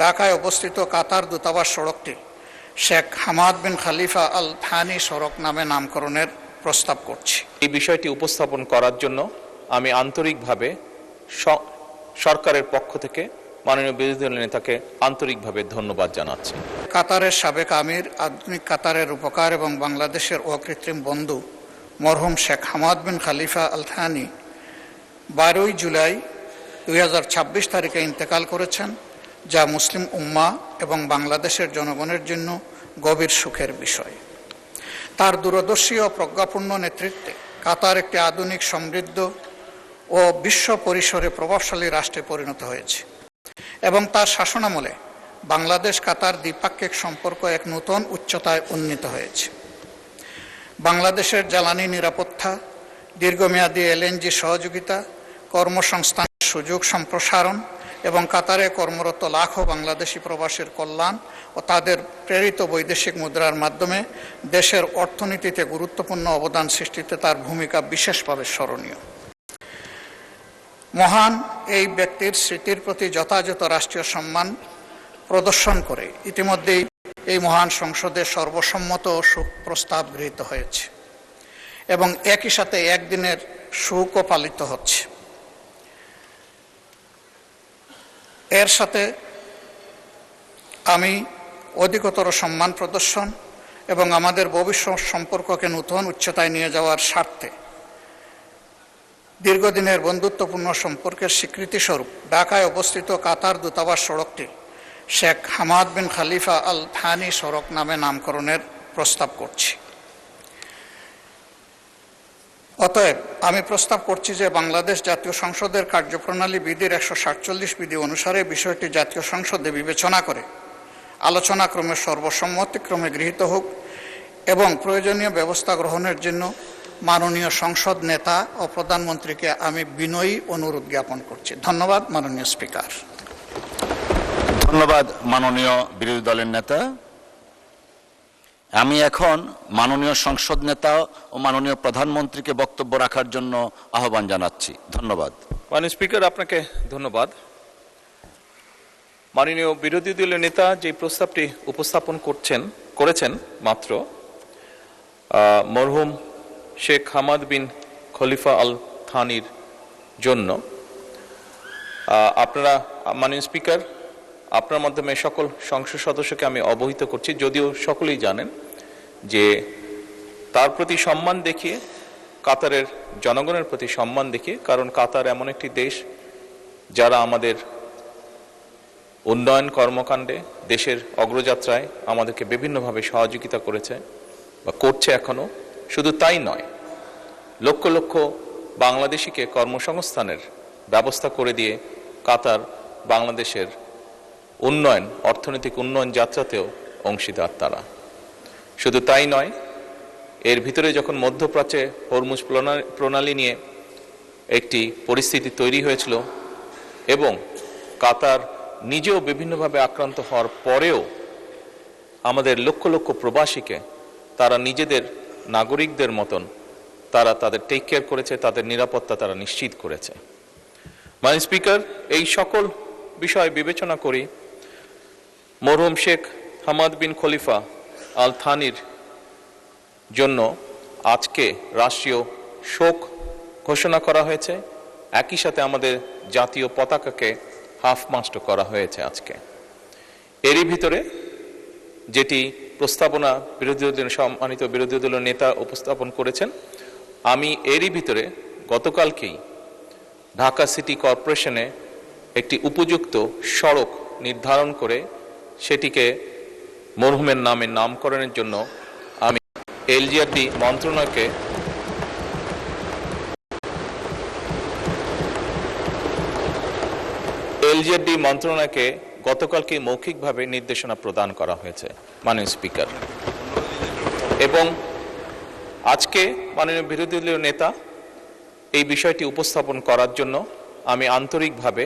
ঢাকায় অবস্থিত কাতার দূতাবাস সড়কটি শেখ হামাদ বিন খলিফা আল থানি সড়ক নামে নামকরণের প্রস্তাব করছি। এই বিষয়টি উপস্থাপন করার জন্য আমি আন্তরিকভাবে সরকারের পক্ষ থেকে মাননীয় বিরোধী দলের নেতাকে আন্তরিকভাবে ধন্যবাদ জানাচ্ছি। কাতারের সাবেক আমির, আধুনিক কাতারের রূপকার এবং বাংলাদেশের অকৃত্রিম বন্ধু মরহুম শেখ হামাদ বিন খলিফা আল থানি 12 জুলাই 2026 তারিখে ইন্তেকাল করেছেন, যা মুসলিম উম্মাহ এবং বাংলাদেশের জনগণের জন্য গভীর সুখের বিষয়। তার দূরদর্শী ও প্রজ্ঞাপূর্ণ নেতৃত্বে কাতার একটি আধুনিক, সমৃদ্ধ ও বিশ্ব পরিসরে প্রভাবশালী রাষ্ট্রে পরিণত হয়েছে এবং তার শাসনামলে বাংলাদেশ কাতার দ্বিপাক্ষিক সম্পর্ক এক নতুন উচ্চতায় উন্নীত হয়েছে। বাংলাদেশের জ্বালানি নিরাপত্তা, দীর্ঘমেয়াদী এলএনজি সহযোগিতা, কর্মসংস্থানের সুযোগ সম্প্রসারণ এবং কাতারে কর্মরত লাখো বাংলাদেশি প্রবাসীর কল্যাণ ও তাদের প্রেরিত বৈদেশিক মুদ্রার মাধ্যমে দেশের অর্থনীতিতে গুরুত্বপূর্ণ অবদান সৃষ্টিতে তার ভূমিকা বিশেষভাবে স্মরণীয়। মহান এই ব্যক্তির স্মৃতির প্রতি যথাযথ রাষ্ট্রীয় সম্মান প্রদর্শন করে ইতিমধ্যেই এই মহান সংসদে সর্বসম্মত প্রস্তাব গৃহীত হয়েছে এবং একই সাথে একদিনের শোকও পালিত হচ্ছে। এর সাথে আমি অধিকতর সম্মান প্রদর্শন এবং আমাদের ভবিষ্যৎ সম্পর্ককে নতুন উচ্চতায় নিয়ে যাওয়ার স্বার্থে দীর্ঘদিনের বন্ধুত্বপূর্ণ সম্পর্কের স্বীকৃতিস্বরূপ ঢাকায় অবস্থিত কাতার দূতাবাস সড়কটি শেখ হামাদ বিন খলিফা আল থানি সড়ক নামে নামকরণের প্রস্তাব করছি। অতএব আমি প্রস্তাব করছি যে বাংলাদেশ জাতীয় সংসদের কার্যপ্রণালী বিধির 147 বিধি অনুসারে বিষয়টি জাতীয় সংসদে বিবেচনা করে আলোচনাক্রমে সর্বসম্মতিক্রমে গৃহীত হোক এবং প্রয়োজনীয় ব্যবস্থা গ্রহণের জন্য মাননীয় সংসদ নেতা ও প্রধানমন্ত্রীকে আমি বিনয়ী অনুরোধ জ্ঞাপন করছি। ধন্যবাদ মাননীয় স্পিকার। ধন্যবাদ মাননীয় বিরোধী দলের নেতা। আমি এখন মাননীয় সংসদ নেতা ও মাননীয় প্রধানমন্ত্রীকে বক্তব্য রাখার জন্য আহ্বান জানাচ্ছি। ধন্যবাদ। মাননীয় স্পিকার, আপনাকে ধন্যবাদ। মাননীয় বিরোধী দলের নেতা যে প্রস্তাবটি উপস্থাপন করেছেন মাত্র মরহুম শেখ হামাদ বিন খলিফা আল থানির জন্য, আপনারা মাননীয় স্পিকার, আপনার মাধ্যমে সকল সংসদ সদস্যকে আমি অবহিত করছি, যদিও সকলেই জানেন যে তার প্রতি সম্মান দেখিয়ে, কাতারের জনগণের প্রতি সম্মান দেখিয়ে, কারণ কাতার এমন একটি দেশ যারা আমাদের উন্নয়ন কর্মকাণ্ডে, দেশের অগ্রযাত্রায় আমাদেরকে বিভিন্নভাবে সহযোগিতা করেছে বা করছে এখনো। শুধু তাই নয়, লক্ষ লক্ষ বাংলাদেশিকে কর্মসংস্থানের ব্যবস্থা করে দিয়ে কাতার বাংলাদেশের উন্নয়ন, অর্থনৈতিক উন্নয়ন যাত্রাতেও অংশীদার তারা। শুধু তাই নয়, এর ভিতরে যখন মধ্যপ্রাচ্যে হরমুজ প্রণালী নিয়ে একটি পরিস্থিতি তৈরি হয়েছিল এবং কাতার নিজেও বিভিন্নভাবে আক্রান্ত হওয়ার পরেও আমাদের লক্ষ লক্ষ প্রবাসীকে তারা নিজেদের নাগরিকদের মতন তারা তাদের টেক কেয়ার করেছে, তাদের নিরাপত্তা তারা নিশ্চিত করেছে। মাননীয় স্পিকার, এই সকল বিষয় বিবেচনা করি মরহুম শেখ হামাদ বিন খলিফা আল থানির জন্য আজকে রাষ্ট্রীয় শোক ঘোষণা করা হয়েছে। একই সাথে আমাদের জাতীয় পতাকাকে হাফ মাস্ট করা হয়েছে আজকে। এরই ভিতরে যেটি প্রস্তাবনা সম্মানিত বিরোধী দলের নেতা উপস্থাপন করেছেন, আমি এরই ভিতরে গতকালকেই ঢাকা সিটি কর্পোরেশনে একটি উপযুক্ত সড়ক নির্ধারণ করে সেটিকে মরহুমের নামে নামকরণের জন্য আমি এলজিআরডি মন্ত্রণালয়কে গতকালকে মৌখিকভাবে নির্দেশনা প্রদান করা হয়েছে মাননীয় স্পিকার। এবং আজকে মাননীয় বিরোধী দলীয় নেতা এই বিষয়টি উপস্থাপন করার জন্য আমি আন্তরিকভাবে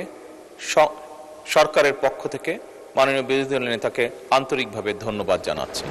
সরকারের পক্ষ থেকে মাননীয় বিরোধী দলীয় নেতাকে আন্তরিকভাবে ধন্যবাদ জানাচ্ছি।